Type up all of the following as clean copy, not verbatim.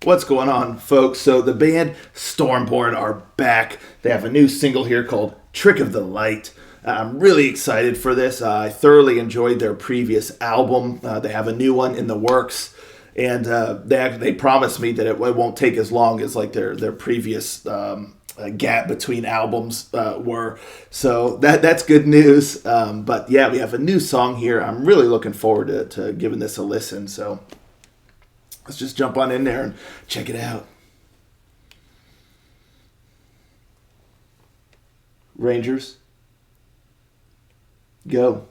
What's going on, folks? So the band Stormborn are back. They have a new single here called Trick of the Light. I'm really excited for this. I thoroughly enjoyed their previous album. They have a new one in the works, and they promised me that it won't take as long as like their previous gap between albums were. So that's good news. But yeah, we have a new song here. I'm really looking forward to giving this a listen. So let's just jump on in there and check it out. Rangers, go.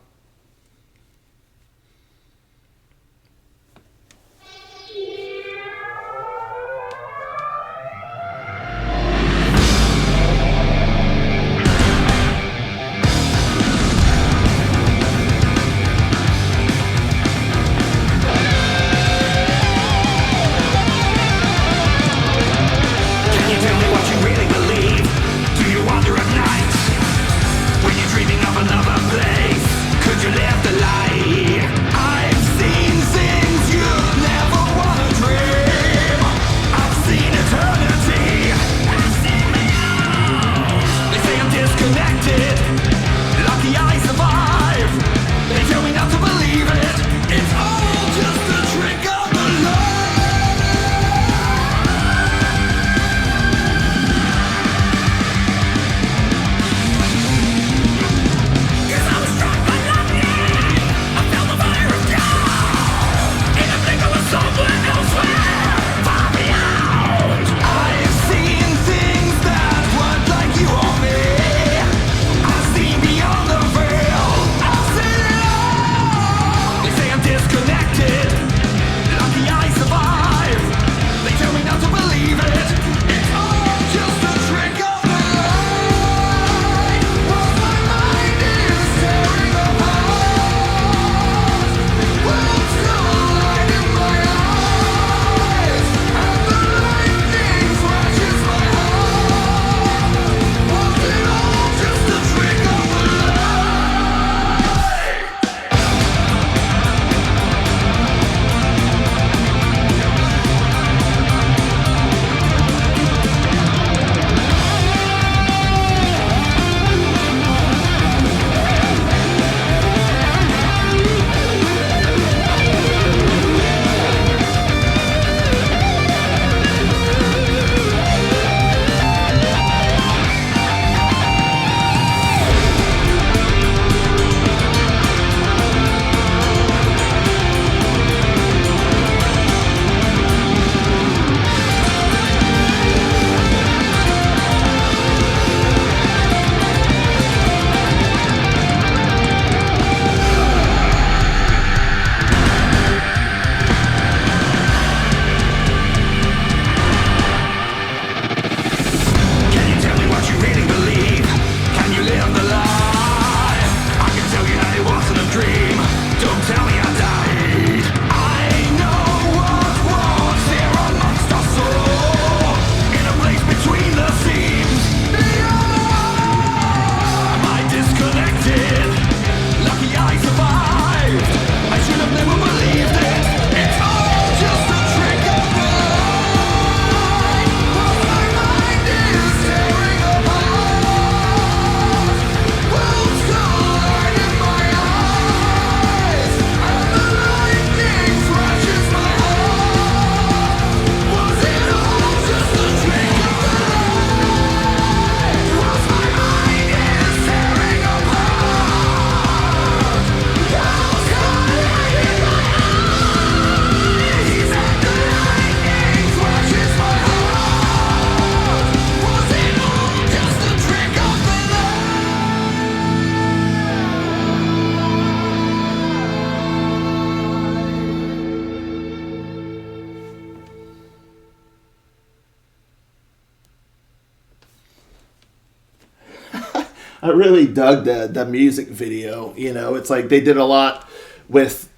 I really dug the music video. You know, it's like they did a lot with,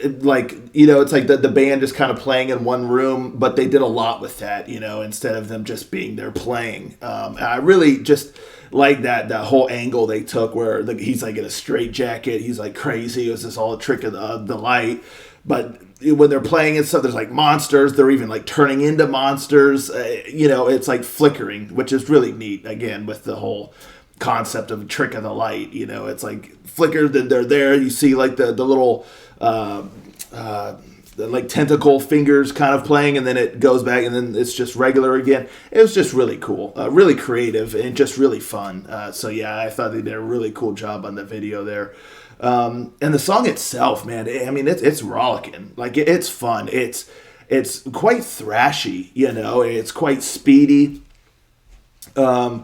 like, you know, it's like the band just kind of playing in one room, but they did a lot with that, you know, instead of them just being there playing. And I really just like that whole angle they took where he's like in a straight jacket, he's like crazy. It was just all a trick of the light. but when they're playing and stuff, there's like monsters. They're even like turning into monsters. It's like flickering, which is really neat. Again, with the whole concept of Trick of the Light, it's like flicker. Then they're there. You see like the little the, like tentacle fingers kind of playing, and then it goes back, and then it's just regular again. It was just really cool, really creative, and just really fun. So yeah, I thought they did a really cool job on the video there. And the song itself, man, it's rollicking. Like it's fun. It's quite thrashy, It's quite speedy. And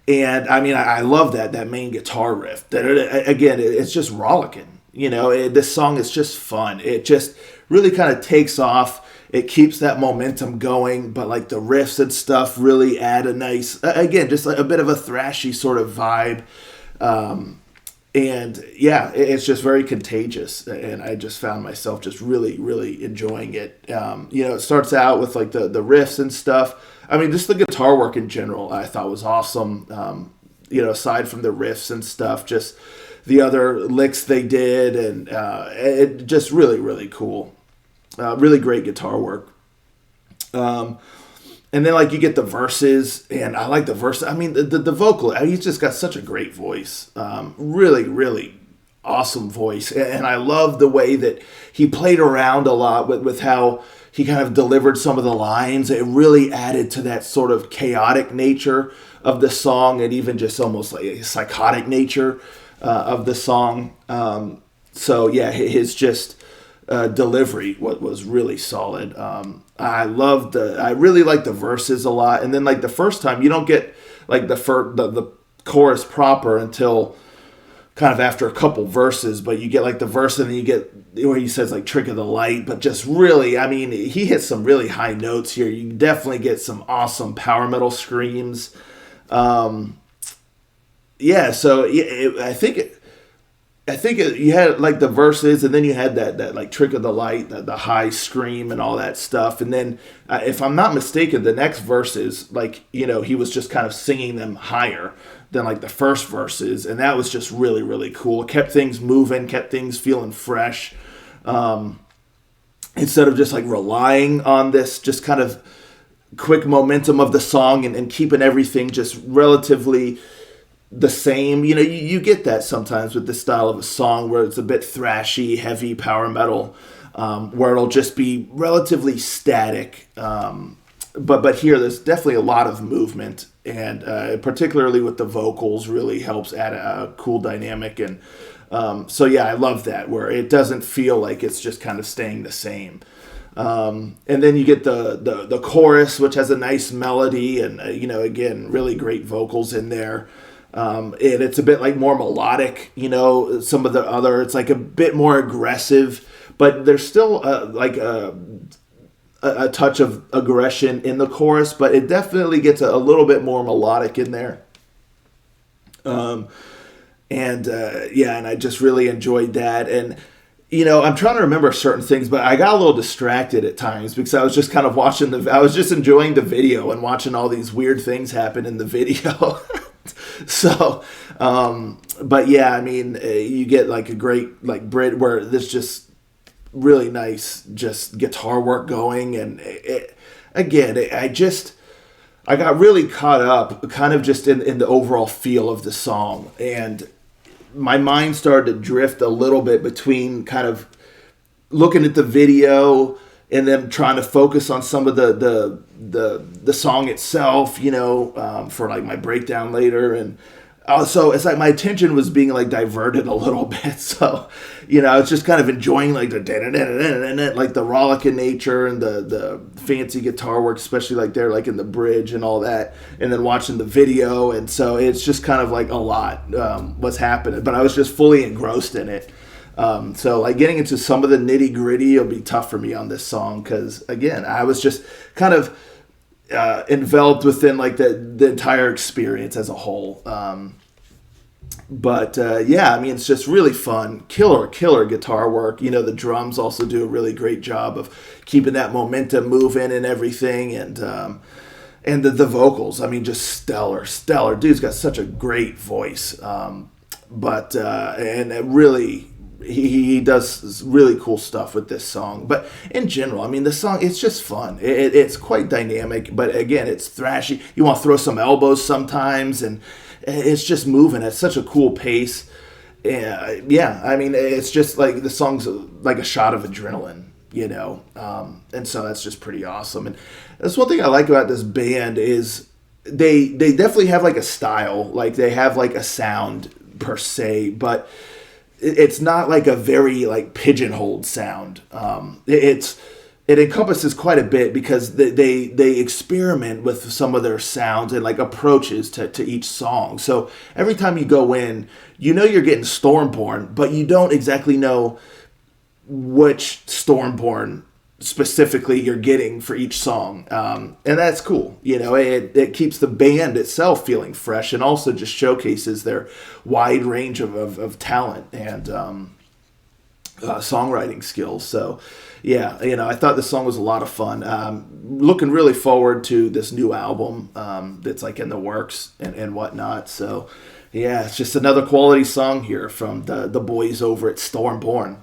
I love that main guitar riff. It's just rollicking. This song is just fun. It just really kind of takes off. It keeps that momentum going, but like the riffs and stuff really add a nice, again, just like a bit of a thrashy sort of vibe. And yeah, it's just very contagious, and I just found myself just really, really enjoying it. It starts out with like the riffs and stuff. Just the guitar work in general, I thought was awesome. Aside from the riffs and stuff, just the other licks they did, and it just really, really cool. Really great guitar work. And then like you get the verses, and I like the verse. The vocal. He's just got such a great voice. Really, really awesome voice, and I love the way that he played around a lot with how he kind of delivered some of the lines. It really added to that sort of chaotic nature of the song, and even just almost like a psychotic nature of the song. So yeah, his just delivery was really solid. I really like the verses a lot, and then like the first time you don't get like the chorus proper until kind of after a couple verses, but you get like the verse, and then you get where he says like Trick of the Light, but just really, he hits some really high notes here. You definitely get some awesome power metal screams. So I think you had like the verses, and then you had that like Trick of the Light, the high scream and all that stuff. And then if I'm not mistaken, the next verses, like, he was just kind of singing them higher than like the first verses. And that was just really, really cool. It kept things moving, kept things feeling fresh. Instead of just like relying on this just kind of quick momentum of the song and keeping everything just relatively the same. You get that sometimes with this style of a song where it's a bit thrashy, heavy power metal, where it'll just be relatively static. But here there's definitely a lot of movement, and particularly with the vocals really helps add a cool dynamic. And so yeah, I love that, where it doesn't feel like it's just kind of staying the same. And then you get the chorus, which has a nice melody, and again, really great vocals in there. And it's a bit like more melodic, some of the other, it's like a bit more aggressive, but there's still like a touch of aggression in the chorus, but it definitely gets a little bit more melodic in there. And I just really enjoyed that. And, I'm trying to remember certain things, but I got a little distracted at times because I was just kind of I was just enjoying the video and watching all these weird things happen in the video. So, but yeah, you get like a great like Brit where there's just really nice just guitar work going, and I got really caught up kind of just in the overall feel of the song, and my mind started to drift a little bit between kind of looking at the video and then trying to focus on some of the song itself, for like my breakdown later. And so it's like my attention was being like diverted a little bit. So, I was just kind of enjoying like the like the rollicking nature and the fancy guitar work, especially like there, like in the bridge and all that, and then watching the video. And so it's just kind of like a lot was happening, but I was just fully engrossed in it. So like getting into some of the nitty gritty will be tough for me on this song, because again, I was just kind of enveloped within like the entire experience as a whole. It's just really fun. Killer guitar work. The drums also do a really great job of keeping that momentum moving and everything. And the vocals, just stellar. Dude's got such a great voice. And really, he does really cool stuff with this song. But in general, I mean, the song, it's just fun. It's quite dynamic, but again, it's thrashy. You want to throw some elbows sometimes, and it's just moving at such a cool pace. Yeah, I mean, it's just like the song's like a shot of adrenaline, and so that's just pretty awesome. And that's one thing I like about this band is they definitely have like a style, like they have like a sound per se, but it's not like a very like pigeonholed sound. It encompasses quite a bit because they experiment with some of their sounds and like approaches to each song. So every time you go in, you're getting Stormborn, but you don't exactly know which Stormborn specifically you're getting for each song. And that's cool. It keeps the band itself feeling fresh and also just showcases their wide range of talent and songwriting skills. So yeah, I thought this song was a lot of fun. Looking really forward to this new album that's like in the works and whatnot. So yeah, it's just another quality song here from the boys over at Stormborn.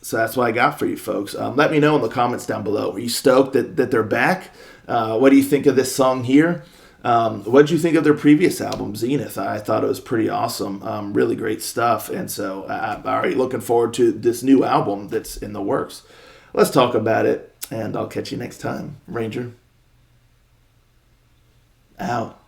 So that's what I got for you folks. Let me know in the comments down below. Are you stoked that they're back? What do you think of this song here? What did you think of their previous album, Zenith? I thought it was pretty awesome. Really great stuff. And so I'm already looking forward to this new album that's in the works. Let's talk about it, and I'll catch you next time. Ranger, out.